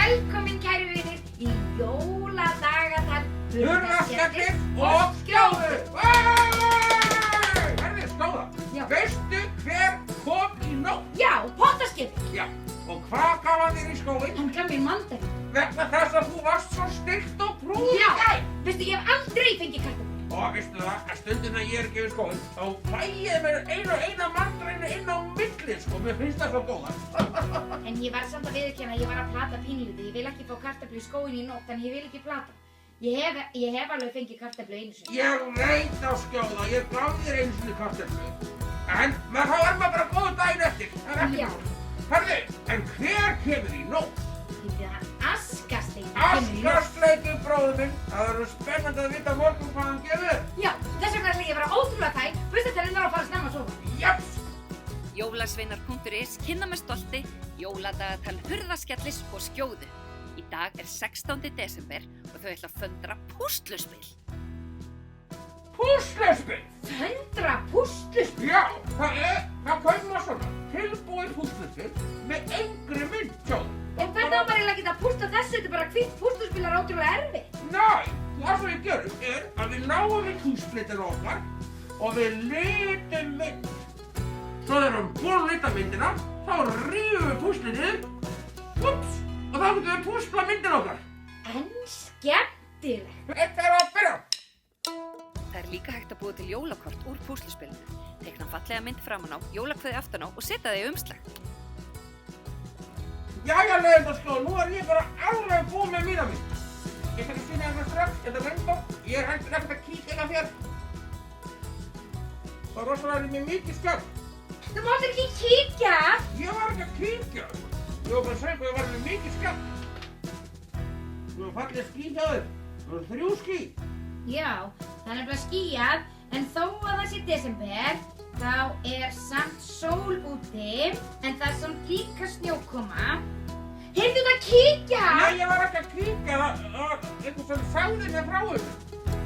Velkomin kæru vinir í jóladagatal Hurðaskellir og skjóðu! Herði, skjóða, Já. veistu hver kom í nótt? Já, pottaskip. Já, og hvað gaf hann þér í skóinn? Hann gaf mér mandarín. Vegna þess að þú varst svo styrkt og prúð í Já, gær. veistu, ég hef aldrei fengið kartöflu. Og veistu það, að stundina ég er ekki við skóinn, þá fæ ég mér eina mandarínu inn á milli, sko, mér finnst það svo góðar. En ég var samt að viðurkenna að ég var að plata pínlítið. Ég vil ekki fá kartöflu í skóinn í nótt, en ég vil ekki plata. Ég hef alveg fengið kartöflu einu sinni. Ég veit á skjóða, ég gaf þér einu sinni kartöflu. En þá er maður bara góð daginn eftir, það er ekki Já. mál. Herði, en hver kemur í nótt? Ég byrði að Askasteikur kemur í nótt. Askastleikur, bróður minn. Það verður spennandi að vita morgun hvað hann gefur. Já, þess vegna ætla ég að vera ótrúlega tæk. Veistu að það er að fara snemma að sofa. Japs! Jólasveinar.is kynna með stolti jóladagatal hurðaskellis og skjóðu. Í dag er 16. desember og þau ætla að föndra púsluspil. Púsluspil! Föndra púsluspil? Já, það koma svona tilbúið púsluspil með engri mynd, sjóðu. En hvernig á maður eiginlega að geta að púsla þessu? Þetta er bara hvitt púsluspil er ótrúlega erfitt. Næ, það sem við gerum er að við náum við púslitin okkar og við litum mynd. Svo þegar við búin að lita myndina, þá rífum við púslitið, ups, og þá getum við púsla myndina okkar. En skemmtilegt. Þetta er að byrja. Það er líka hægt að búa til jólakort úr púsluspilinu. Teikna fallega mynd framan á, jólakveði aftan á og setja þau í umslag. Jæja, leiðindaskjóð, nú er ég bara alveg búinn með mína mynd. Ég ætla ekki að sýna hérna strax, þetta er reyndótt. Ég er hægt að kíkja hérna þér. Það er rosalega mér mikið skjöld. Þú máttir ekki kíkja. Ég var ekki að kíkja. Ég var bara að segja hvað ég var með mikið skjöld. Þú var fallið ský hjá þér. Það eru 3 ský. Já, það er nefnilega skýjað, en þó að það sé desember, þá er samt sól úti, en það er samt líka snjókoma. Heyrðu það kíkja! Nei, ég var ekki að kíkja. Það var einhvern sem sagði mér frá þessu.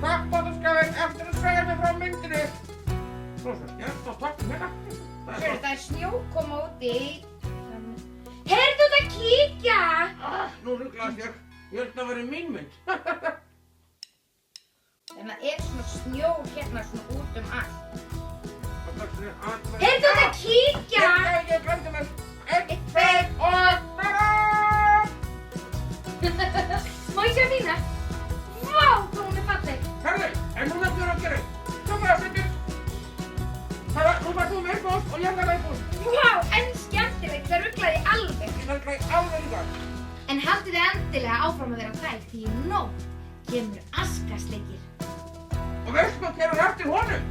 Takk, Bóttaskafinn, eftir að segja mér frá myndinni. Svo skemmt og takk hérna. Heyrðu, það er snjókoma úti. Heyrðu það kíkja! Nú ruglaðist ég. Ég held að það væri mín mynd. En það er svona snjó hérna svona út allt. Heyrðu Heyrðu það kíkja! Ég glemdi mér. 1, 2 og tada! Má ég sjá þína? Vá, hvað hún er falleg! Herðu, en núna bjóður að gera. Svo bara setjum. Nú var þú með eirpúst og ég ætla með eirpúst. Vá, en skemmtilegt, það ruglaði alveg. Ég ruglaði alveg líka. En haldið þið endilega áfram að vera tæk því í nótt kemur Askasleikir. Og veistu hvað kemur eftir honum?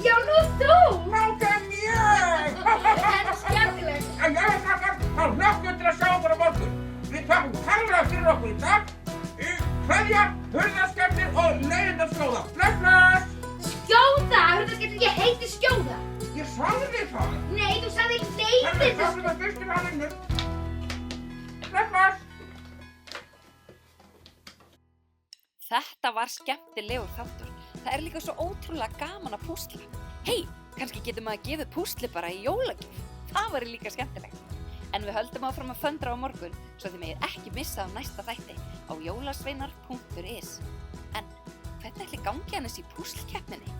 Já, nú þú! Þá kem ég! En skemmtilegt. En ég krakkar, þá hlökkum til að sjá okkur á morgun. Við tökum kærlega fyrir okkur í dag. Kveðja, hurðaskellir og leiðindaskjóða. Bless, bless! Skjóða! Hurðaskellir, ég heiti Skjóða. Ég sagði það. Nei, þú sagði Herðu, leiðindaskjóða. það er fyrstur að vinnu. Bless, bless! Þetta var skemmtilegur þáttur. Það er líka svo ótrúlega gaman að púsla. Hei, kannski getur maður að gefa púsli bara í jólagjöf. Það væri líka skemmtilegt. En við höldum áfram að föndra á morgun, svo þið megið ekki missa á næsta þætti á jólasveinar.is. En hvernig ætli gangi hann í púslkeppninni?